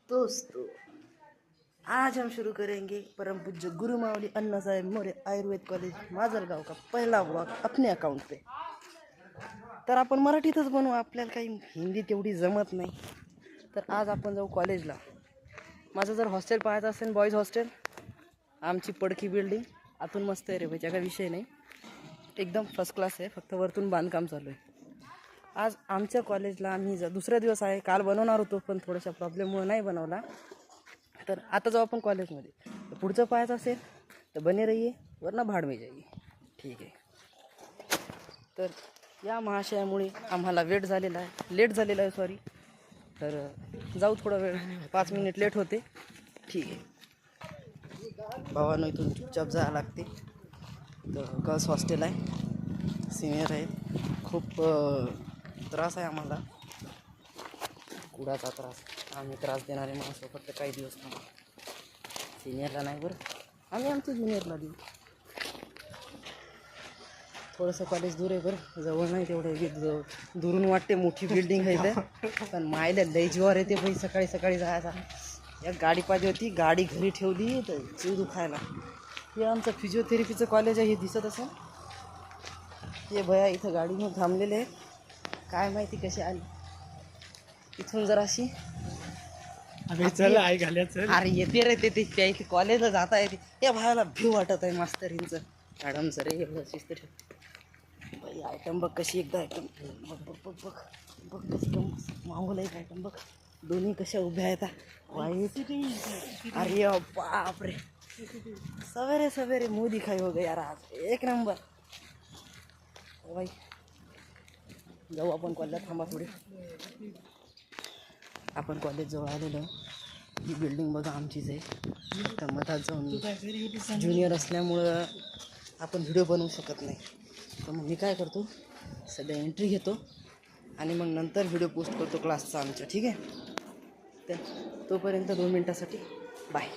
दोस्तों, आज हम शुरू करेंगे परम पूज्य गुरु मावली अन्ना साहेब मोरे आयुर्वेद कॉलेज माजलगाव का पहला ब्लॉग अपने अकाउंट पे। तर आपण मराठीतच बनवू, आपल्याला काही हिंदी तेवढी जमत नाही। तर आज आपण जाऊ कॉलेजला। माझं जर हॉस्टेल पाहायचं असेल, बॉईज हॉस्टेल, आमची पडकी बिल्डिंग आतून मस्त आहे रे भाई, काही विषय नाही, एकदम फर्स्ट क्लास आहे, फक्त वरतून बांधकाम चालू आहे। आज आमच्या कॉलेजला आम्ही दुसरा दिवस आहे, काल बनवणार होतो पण थोड्याशा प्रॉब्लेममुळे नाही बनवला। तर आता जाऊ आपण कॉलेजमध्ये। तर पुढचं पाहायचं असेल तर बने रहिए, वरना भाड में जाइए, ठीक आहे। तर या महाशयामुळे आम्हाला लेट झालेला आहे सॉरी। तर जाऊ, थोडा वेळ 5 मिनिट लेट होते, ठीक आहे। भावानं इथून चुपचाप जावं लागते। तर गर्ल्स हॉस्टेल आहे, सिनियर आहे, खूप त्रास आहे आम्हाला, कुडाचा त्रास। आम्ही त्रास देणारे माणसं फक्त काही दिवस थांबा, सिनियरला नाही बरं, आम्ही आमच्या ज्युनियरला देऊ। थोडंसं कॉलेज दूर आहे बरं, जवळ नाही तेवढं, दुरून वाटते मोठी बिल्डिंग आहे इथं, पण मायला लई जीवावर येते भाई सकाळी सकाळी जायचा। एक गाडी पाहिजे होती, गाडी घरी ठेवली तर जीव दुखायला। हे आमचं फिजिओथेरपीचं कॉलेज आहे, हे दिसत असेल, हे भया इथं गाडी घेऊन थांबलेले आहेत, काय माहिती कशी आली। इथून जराशी चल आई घाल्याचं, अरे येते रे ते त्या इथे कॉलेजला जाता येते। या भावाला भीव वाटत आहे मास्तरींचं, मॅडम सर एवढं शिस्त ठेव बाई। आयटम बघ कशी, एकदा आयटम बघ बघ बघ बघ बघ कशी मागवलं एक आयटम बघ, दोन्ही कशा उभ्या आहेत वाईट। अरे बाप रे, सवेरे सवेरे मुँह दिखाई हो गया यार आज, एक नंबर भाई। जाऊ आपण कॉलेज, थांबा थोडी, आपण कॉलेज जवळ आलेलो। ही बिल्डिंग बघा आमचीच आहे। तर मधात जाऊन ज्युनियर असल्यामुळं आपण व्हिडिओ बनवू शकत नाही, तर मग मी काय करतो, सध्या एंट्री घेतो आणि मग नंतर व्हिडिओ पोस्ट करतो क्लासचा आमच्या, ठीक आहे। तर तोपर्यंत 2 मिनटासाठी बाय।